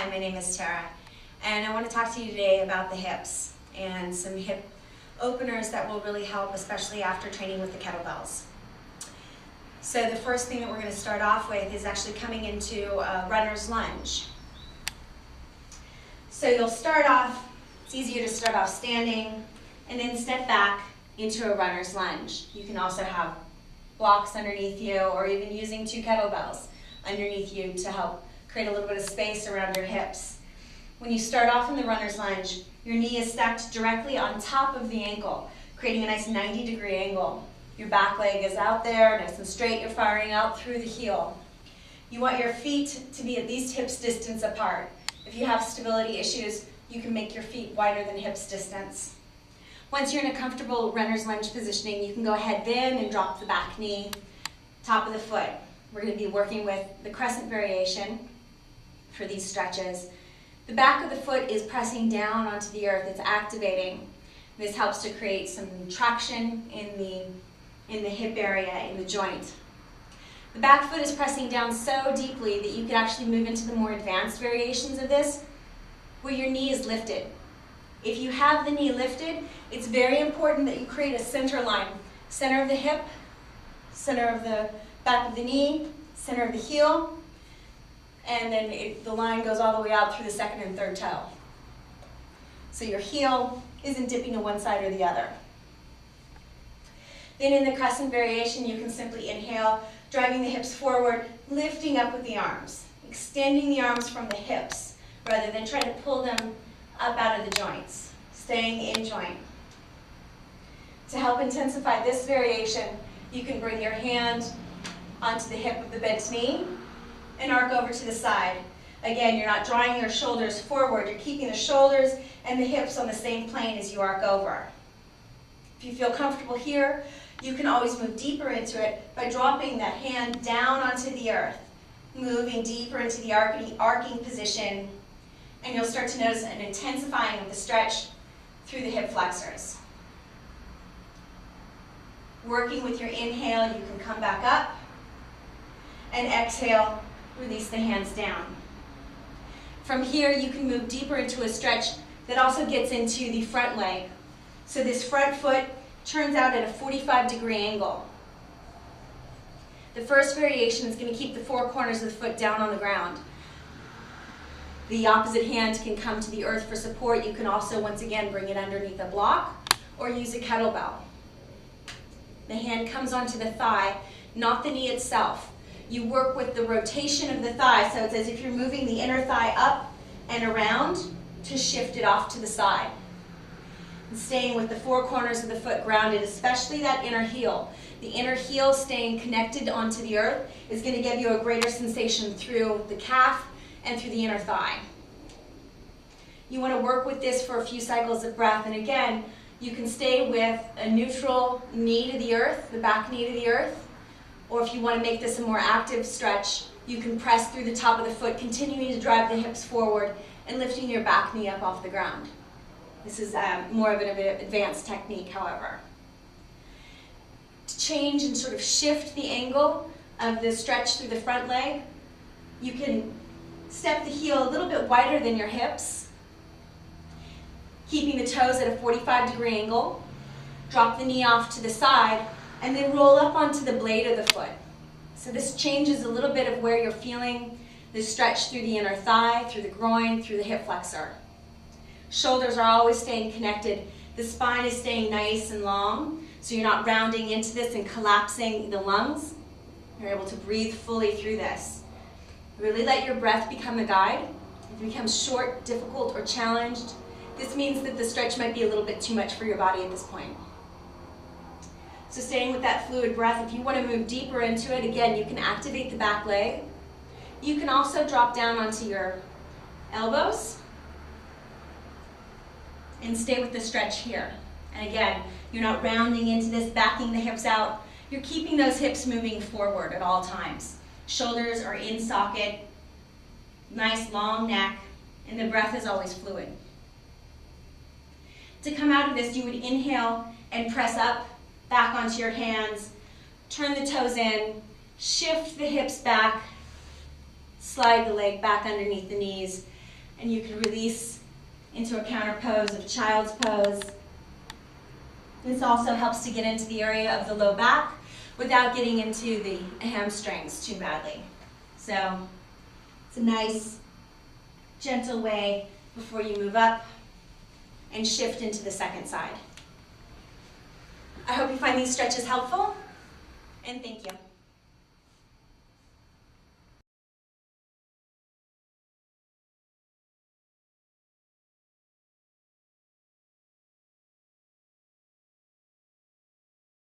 Hi, my name is Tara, and I want to talk to you today about the hips and some hip openers that will really help, especially after training with the kettlebells. So the first thing that we're going to start off with is actually coming into a runner's lunge. So you'll start off, it's easier to start off standing and then step back into a runner's lunge. You can also have blocks underneath you or even using 2 kettlebells underneath you to help create a little bit of space around your hips. When you start off in the runner's lunge, your knee is stacked directly on top of the ankle, creating a nice 90-degree angle. Your back leg is out there, nice and straight. You're firing out through the heel. You want your feet to be at least hips distance apart. If you have stability issues, you can make your feet wider than hips distance. Once you're in a comfortable runner's lunge positioning, you can go ahead then and drop the back knee, top of the foot. We're going to be working with the crescent variation for these stretches. The back of the foot is pressing down onto the earth. It's activating. This helps to create some traction in the hip area, in the joint. The back foot is pressing down so deeply that you could actually move into the more advanced variations of this, where your knee is lifted. If you have the knee lifted, it's very important that you create a center line. Center of the hip, center of the back of the knee, center of the heel, and then the line goes all the way out through the second and third toe. So your heel isn't dipping to one side or the other. Then in the crescent variation, you can simply inhale, driving the hips forward, lifting up with the arms, extending the arms from the hips, rather than trying to pull them up out of the joints, staying in joint. To help intensify this variation, you can bring your hand onto the hip of the bent knee and arc over to the side. Again, you're not drawing your shoulders forward, you're keeping the shoulders and the hips on the same plane as you arc over. If you feel comfortable here, you can always move deeper into it by dropping that hand down onto the earth, moving deeper into the arcing position, and you'll start to notice an intensifying of the stretch through the hip flexors. Working with your inhale, you can come back up, and exhale, release the hands down. From here, you can move deeper into a stretch that also gets into the front leg. So this front foot turns out at a 45-degree angle. The first variation is going to keep the 4 corners of the foot down on the ground. The opposite hand can come to the earth for support. You can also, once again, bring it underneath a block or use a kettlebell. The hand comes onto the thigh, not the knee itself. You work with the rotation of the thigh, so it's as if you're moving the inner thigh up and around to shift it off to the side. And staying with the 4 corners of the foot grounded, especially that inner heel. The inner heel staying connected onto the earth is going to give you a greater sensation through the calf and through the inner thigh. You want to work with this for a few cycles of breath, and again, you can stay with a neutral knee to the earth, the back knee to the earth, or if you want to make this a more active stretch, you can press through the top of the foot, continuing to drive the hips forward and lifting your back knee up off the ground. This is more of an advanced technique, however. To change and sort of shift the angle of the stretch through the front leg, you can step the heel a little bit wider than your hips, keeping the toes at a 45-degree angle, drop the knee off to the side, and then roll up onto the blade of the foot. So this changes a little bit of where you're feeling the stretch through the inner thigh, through the groin, through the hip flexor. Shoulders are always staying connected. The spine is staying nice and long, so you're not rounding into this and collapsing the lungs. You're able to breathe fully through this. Really let your breath become the guide. If it becomes short, difficult, or challenged, this means that the stretch might be a little bit too much for your body at this point. So staying with that fluid breath, if you want to move deeper into it, again, you can activate the back leg. You can also drop down onto your elbows and stay with the stretch here. And again, you're not rounding into this, backing the hips out. You're keeping those hips moving forward at all times. Shoulders are in socket, nice long neck, and the breath is always fluid. To come out of this, you would inhale and press up, back onto your hands, turn the toes in, shift the hips back, slide the leg back underneath the knees, And you can release into a counter pose of child's pose. This also helps to get into the area of the low back without getting into the hamstrings too badly. So it's a nice, gentle way before you move up and shift into the second side. I hope you find these stretches helpful, and thank you.